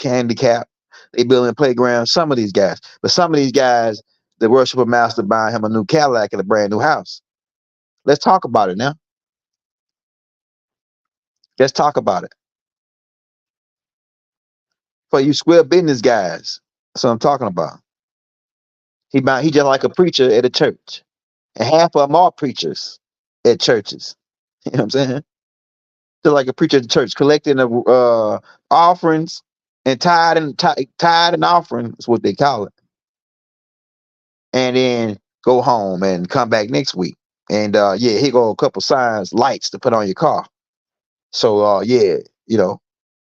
handicapped. They building playgrounds. Some of these guys, but some of these guys, the worshiper master buying him a new Cadillac and a brand new house. Let's talk about it now. Let's talk about it. For you square business guys, that's what I'm talking about. He just like a preacher at a church, and half of them are preachers at churches. You know what I'm saying? Just like a preacher at the church collecting the offerings and tithe and offering is what they call it, and then go home and come back next week. And here go a couple signs, lights to put on your car. So you know,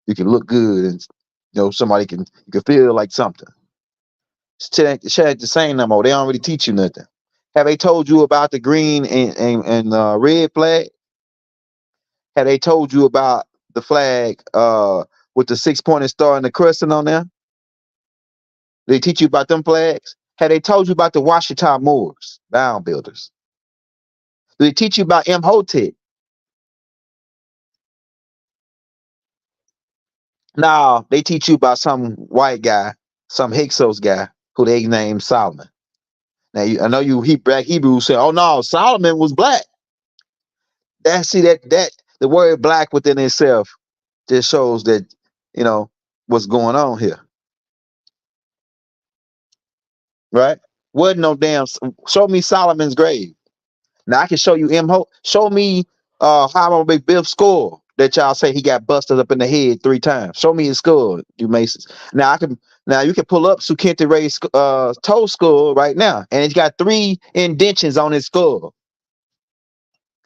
you can look good and somebody you can feel like something. Shit ain't the same no more. They don't really teach you nothing. Have they told you about the green and red flag? Have they told you about the flag with the 6-pointed star and the crescent on there? They teach you about them flags? Have they told you about the Washita Moors, bound builders? Do they teach you about Imhotep? No, they teach you about some white guy, some Hyksos guy who they named Solomon. Now I know you black Hebrews say, "Oh no, Solomon was black." That the word black within itself just shows that you know what's going on here, right? Wasn't no damn. Show me Solomon's grave. Now I can show you Show me how my big Biff skull that y'all say he got busted up in the head 3 times. Show me his skull, you Masons. Now I can. Now you can pull up Sukente Ray's toe skull right now, and it's got 3 indentions on his skull.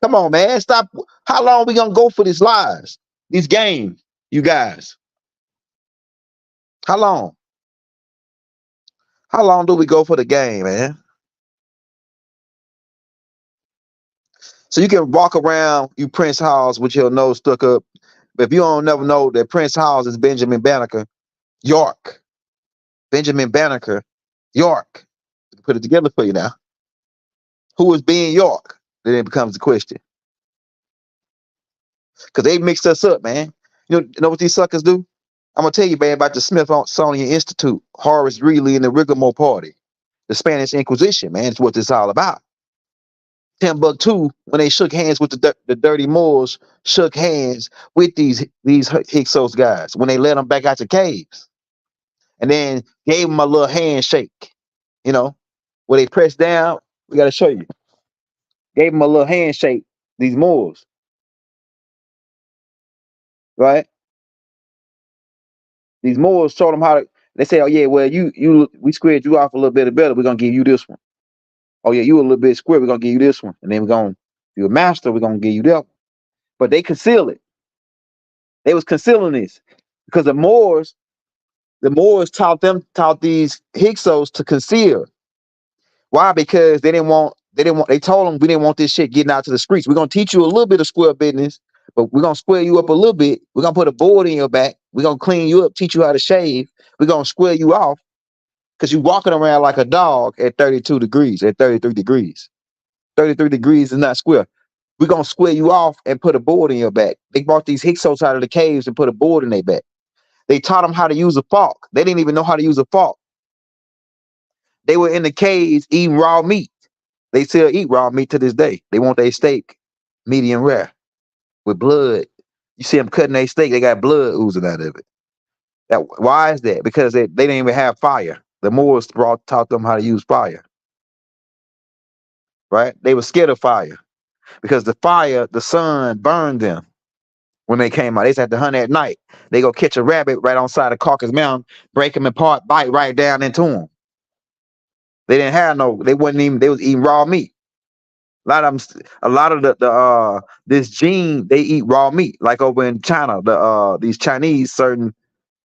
Come on, man. Stop. How long we gonna go for these lies? These games, you guys. How long? How long do we go for the game, man? So you can walk around you Prince Halls with your nose stuck up. But if you don't never know that Prince Halls is Benjamin Banneker, York. Benjamin Banneker, York. Put it together for you now. Who is being York? Then it becomes the question. Because they mixed us up, man. You know what these suckers do? I'm gonna tell you, man, about the Smithsonian Institute, Horace Greeley and the Rigamo Party, the Spanish Inquisition, man. It's what this all about. Timbuktu, when they shook hands with the dirty Moors, shook hands with these Hyksos guys when they let them back out the caves, and then gave them a little handshake. You know, where they pressed down. We got to show you. Gave them a little handshake. These Moors, right? These Moors told them how to. They say, "Oh yeah, well we squared you off a little bit better. We're gonna give you this one. Oh yeah, you a little bit square. We're gonna give you this one, and then we're gonna you're a master. We're gonna give you that one." But they conceal it. They was concealing this because the Moors taught these Hyksos to conceal. Why? Because they told them we didn't want this shit getting out to the streets. We're gonna teach you a little bit of square business, but we're gonna square you up a little bit. We're gonna put a board in your back. We're gonna clean you up, teach you how to shave. We're gonna square you off because you're walking around like a dog at 32 degrees, at 33 degrees. 33 degrees is not square. We're gonna square you off and put a board in your back. They brought these Hyksos out of the caves and put a board in their back. They taught them how to use a fork. They didn't even know how to use a fork. They were in the caves eating raw meat. They still eat raw meat to this day. They want their steak medium rare with blood. You see them cutting their steak, they got blood oozing out of it. Why is that? Because they didn't even have fire. The Moors taught them how to use fire, right? They were scared of fire because the fire, the sun burned them when they came out. They just had to hunt at night. They go catch a rabbit right on side of Caucasus Mountain, break them apart, bite right down into them. They didn't have no, they wasn't even, they was eating raw meat. A lot of them, a lot of this gene, they eat raw meat. Like over in China, these Chinese,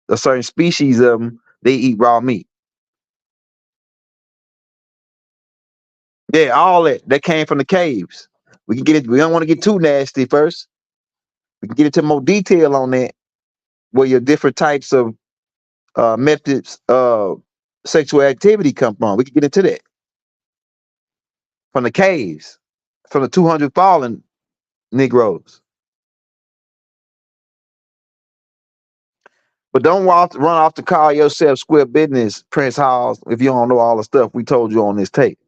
a certain species of them, they eat raw meat. Yeah, all that came from the caves. We can get it. We don't want to get too nasty first. We can get into more detail on that, where your different types of methods of sexual activity come from. We can get into that from the caves, from the 200 fallen Negroes. But don't run off to call yourself square business, Prince Halls, if you don't know all the stuff we told you on this tape.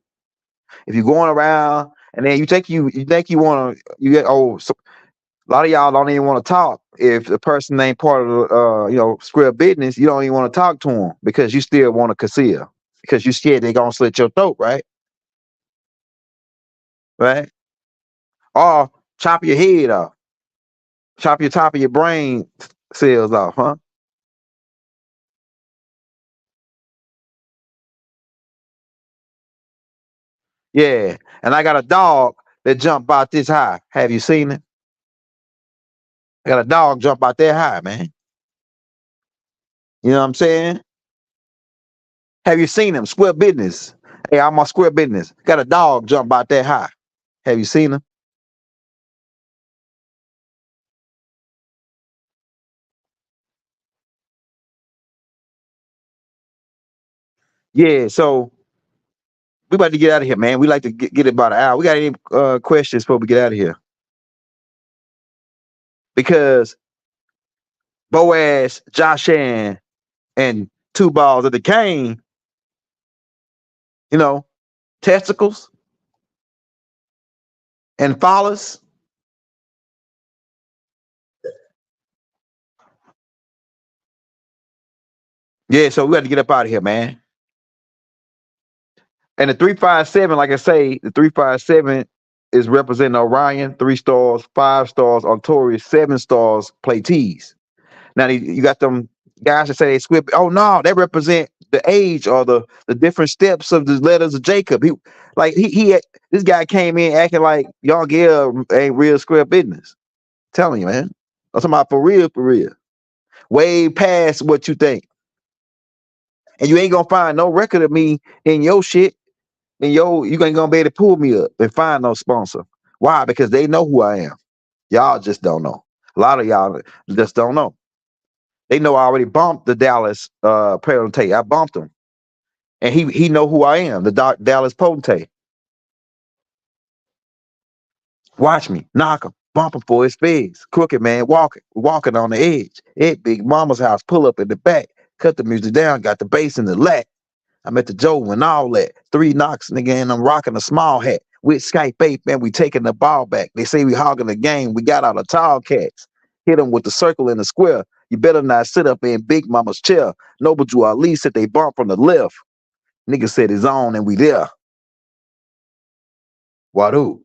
If you're going around and then you think you want to, you get, so a lot of y'all don't even want to talk. If the person ain't part of the square business, you don't even want to talk to them because you still want to conceal because you scared they're gonna slit your throat, right? Right? Or chop your head off, chop your top of your brain cells off, huh? Yeah. And I got a dog that jumped about this high. Have you seen it? I got a dog jump out that high, man. You know what I'm saying? Have you seen him? Square business. Hey, I'm on square business. Got a dog jump out that high. Have you seen him? Yeah, so we about to get out of here, man. We like to get about an hour. We got any questions before we get out of here? Because Boaz, Joshan, and two balls of the cane, you know, testicles and phallus. Yeah, so we got to get up out of here, man. And the 357, like I say, the 357 is representing Orion, 3 stars, 5 stars, Arcturus, 7 stars, Pleiades. Now you got them guys that say they squid. Oh no, they represent the age or the different steps of the letters of Jacob. This guy came in acting like Young Gale ain't real square business. Telling you, man. I'm talking about for real. Way past what you think. And you ain't gonna find no record of me in your shit. And you ain't gonna be able to pull me up and find no sponsor. Why? Because they know who I am. Y'all just don't know. A lot of y'all just don't know. They know I already bumped the Dallas potentate. I bumped him. And he know who I am, the Dallas potentate. Watch me, knock him, bump him for his face. Crooked man, walking on the edge. At Big Mama's house, pull up in the back, cut the music down, got the bass in the lat. I'm at the Joe and all that. 3 knocks, nigga, and I'm rocking a small hat. With Skype 8, man, we taking the ball back. They say we hogging the game. We got all the tall cats. Hit them with the circle and the square. You better not sit up in Big Mama's chair. Noble Drew Ali said they bump from the left. Nigga said it's on and we there. Wadu.